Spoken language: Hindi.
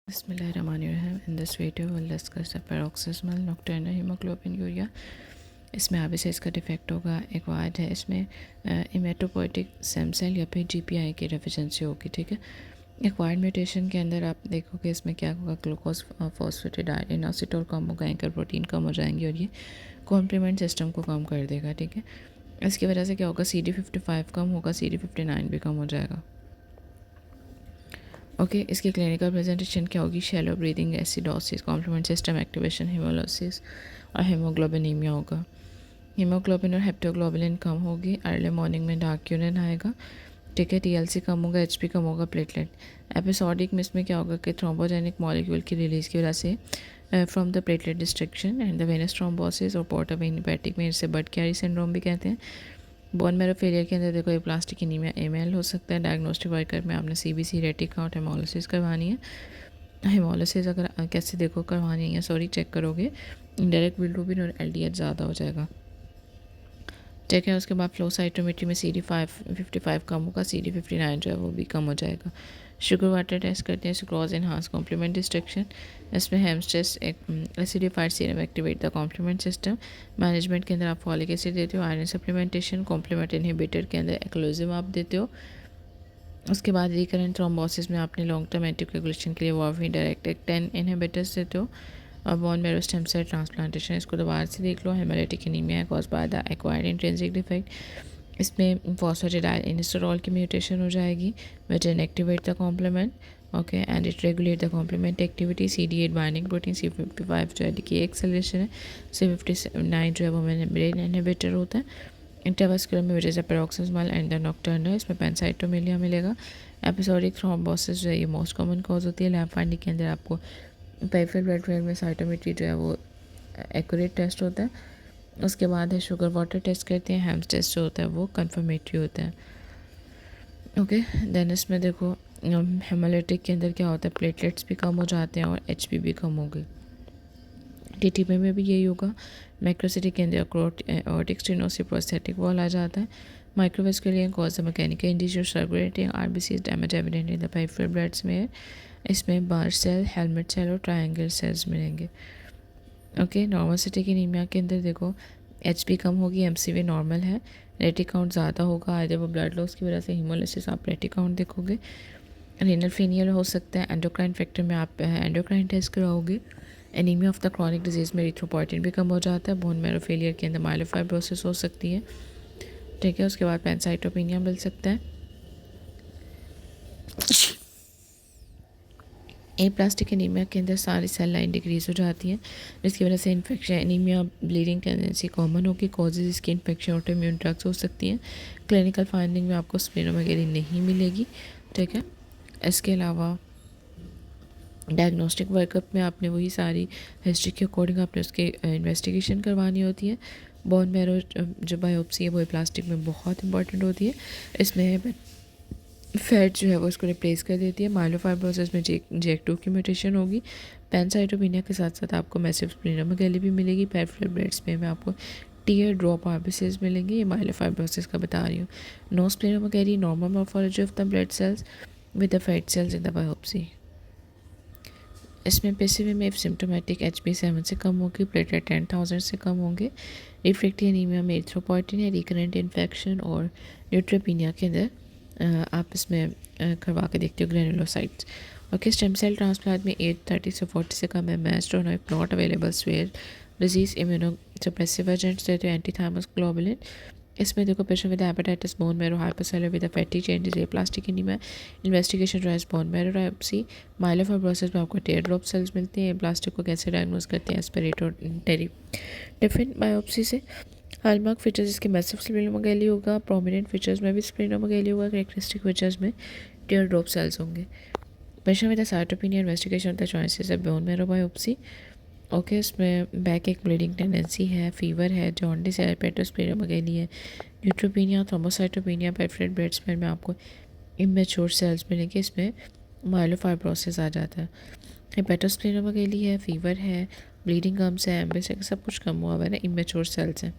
Bismillahirrahmanirrahim. In this video we'll discuss the paroxysmal nocturnal hemoglobinuria. इसमें आबिसेस का डिफेक्ट होगा, एक्वायर्ड है, इसमें इमेटोपोइटिक स्टेम सेल या फिर जीपीआई की डेफिशिएंसी होगी। ठीक है, एक्वायर्ड म्यूटेशन के अंदर आप देखोगे इसमें क्या होगा, ग्लूकोज फॉस्फेटिडाइल इनोसिटोल कम होगा, एंकर प्रोटीन कम हो जाएंगे और ये कॉम्प्लीमेंट सिस्टम को कम कर देगा। ठीक है, इसकी वजह से क्या होगा, CD55 कम होगा, CD59 भी कम हो जाएगा। ओके इसकी क्लिनिकल प्रेजेंटेशन क्या होगी, shallow breathing, acidosis, complement system activation, haemolysis और हेमोग्लोबिनीमिया होगा। हीमोग्लोबिन और हेप्टोग्लोबिन कम होगी, अर्ली मॉर्निंग में डार्क यूरिन आएगा। ठीक है, TLC कम होगा, HP कम होगा, प्लेटलेट एपिसोडिक में इसमें क्या होगा कि थ्रोम्बोजेनिक मॉलिक्यूल की रिलीज़ की वजह से from the platelet destruction and the venous thrombosis और पोर्टावेन हेपेटिक में इसे बर्ड कैरी सिंड्रोम भी कहते हैं। बोन मैरो फेलियर के अंदर देखो, ये प्लास्टिक एनीमिया AML हो सकता है। डायग्नोस्टिक वर्कर में आपने CBC, रेटिक और हेमोलिसिस करवानी है। हेमोलिसिस अगर कैसे देखो करवानी है, सॉरी चेक करोगे, इंडायरेक्ट बिलिरुबिन और LDH ज़्यादा हो जाएगा। ठीक है, उसके बाद फ्लो साइटोमेट्री में CD55 कम होगा, CD59 जो है वो भी कम हो जाएगा। शुगर वाटर टेस्ट करते हैं, सुक्रोज एनहांस कॉम्प्लीमेंट डिस्ट्रक्शन, इसमें Ham's test acidified serum activate the complement system. Management के अंदर आप फॉलिक एसिड देते हो, आयरन सप्लीमेंटेशन, कॉम्प्लीमेंट इनहिबिटर के अंदर एक्लोजिम आप देते हो। उसके बाद रिकरेंट थ्रोम्बोसिस में आपने लॉन्ग टर्म एंटीकोगुलेशन के लिए वार्फिन, डायरेक्ट 10 इनहिबिटर्स देते हो। और bone marrow stem cell transplantation, इसको दोबारा से देख लो। Haemolytic anaemia cause by the acquired intrinsic defect, इसमें फॉस्फेटिडाइल इनिस्टोरॉल की म्यूटेशन हो जाएगी, which inactivate the complement. Okay and it regulate the complement activity. CD8 binding protein, C55 जो है की एक्सेलरेशन है, C59 जो है वो मेम्ब्रेन इनहिबिटर होता है। इंट्रावास्कुलर में which is a paroxysmal and the nocturnal, इसमें पेनसाइटोमेलिया मिलेगा। एपिसोडिक थ्रोम्बोसिस जो है ये मोस्ट कॉमन कॉज होती है। लैब फाइंडिंग के अंदर आपको पेरिफेरल ब्लड फ्लूइड में साइटोमेट्री जो है वो एक्यूरेट टेस्ट होता है। उसके बाद है शुगर वाटर टेस्ट करते हैं, हैम्स टेस्ट जो होता है वो कंफर्मेटरी होता है। ओके देन इसमें देखो हेमोलिटिक के अंदर क्या होता है, प्लेटलेट्स भी कम हो जाते हैं और HP भी कम हो गई। TTP में भी यही होगा। मैक्रोसिटी के अंदर ऑर्टिक स्टेनोसिस प्रोस्थेटिक वॉल आ जाता है। Microvascular cause mechanical injury circulating RBCs damage evident in the peripheral bloods में है। इसमें बार सेल, हेलमेट सेल और ट्रायंगल सेल्स मिलेंगे। ओके नॉर्मल सिटिक एनीमिया के अंदर देखो HP कम होगी, MCV नॉर्मल है, रेटिक काउंट ज़्यादा होगा। आधे वो ब्लड लॉस की वजह से हीमोलिसिस, आप रेटिक काउंट देखोगे। रीनल फेलियर हो सकता है। एंडोक्राइन फैक्टर में आप एंडोक्राइन टेस्ट कराओगे। Anaemia of the chronic disease में एरिथ्रोपोइटिन भी कम हो जाता है। बोन मैरो फेलियर के अंदर माइलोफाइब्रोसिस हो सकती है। ठीक है, उसके बाद पैनसाइटोपिनिया मिल सकता है। प्लास्टिक एनीमिया के अंदर सारी सेल लाइन डिक्रीज हो जाती है, जिसकी वजह से infection, anaemia, bleeding tendency common होगी। कॉजेज इसकी इन्फेक्शन, ऑटोइम्यून ड्रग्स हो सकती हैं। क्लिनिकल फाइंडिंग में आपको स्प्लेनोमेगेली नहीं मिलेगी। ठीक है, इसके अलावा डायग्नोस्टिक वर्कअप में आपने वही सारी हिस्ट्री के अकॉर्डिंग आपने उसके इन्वेस्टिगेशन करवानी होती है। बोन मैरो जो बायोप्सी है वो प्लास्टिक में बहुत इंपॉर्टेंट होती है। इसमें फैट जो है वो इसको रिप्लेस कर देती है। माइलोफाइब्रोसिस में JAK2 की म्यूटेशन होगी। पैनसाइटोपिनिया के साथ साथ आपको मैसिव स्प्लेनोमेगेली भी मिलेगी। पेरिफेरल ब्लड स्पे में आपको टीयर ड्रॉप RBCs मिलेंगे। ये माइलोफाइब्रोसिस का बता रही हूँ। No splenomegaly, normal morphology of the blood cells with the fat cells in the biopsy. इसमें PCV में सिम्टोमेटिक HB 7 से कम होगी, प्लेटलेट 10,000 से कम होंगे। रिफ्रैक्टिव एनीमिया में एरिथ्रोपोइटिन है, रिकरेंट इन्फेक्शन और न्यूट्रोपीनिया के अंदर आप इसमें करवा के देखते हो granulocytes. Okay stem cell transplant में 830 से 40 से कम है। मैस्ट और not available severe disease, immunosuppressive agents देते हो, एंटीथाइमस ग्लोबुलिन। इसमें देखो patient with hepatitis, bone marrow hypocellular with fatty changes, ये aplastic anaemia. Investigation rise bone marrow biopsy. Myelofibrosis में आपको टेयर ड्रॉप सेल्स मिलते हैं। प्लास्टिक को कैसे डायग्नोज करते हैं, एस्पिरेटरी डिफरेंट बायोप्सी से। हॉलमार्क फीचर्स इसके मैसिव स्प्लेनोमेगेली होगा। प्रोमिनेंट फीचर्स में भी स्प्लेनोमेगेली होगा। कैरेक्टरिस्टिक फीचर्स में टेयर ड्रॉप सेल्स होंगे। Patient with cytopenia, investigation of the choices है बोन मैरो बायोप्सी। ओके इसमें बैक एक ब्लीडिंग टेंडेंसी है, फीवर है, जॉन्डिस है, पेटोस्प्लेनोमेगेली है, neutropenia, thrombocytopenia. Peripheral blood smear में आपको इमेच्योर सेल्स मिलेंगे। इसमें माइलोफाइब्रोसिस आ जाता है। हेपेटोस्प्लेनोमेगेली है, फीवर है, ब्लीडिंग कम्स है, एम्बेस सब कुछ कम हुआ हुआ है ना, इमेच्योर सेल्स हैं।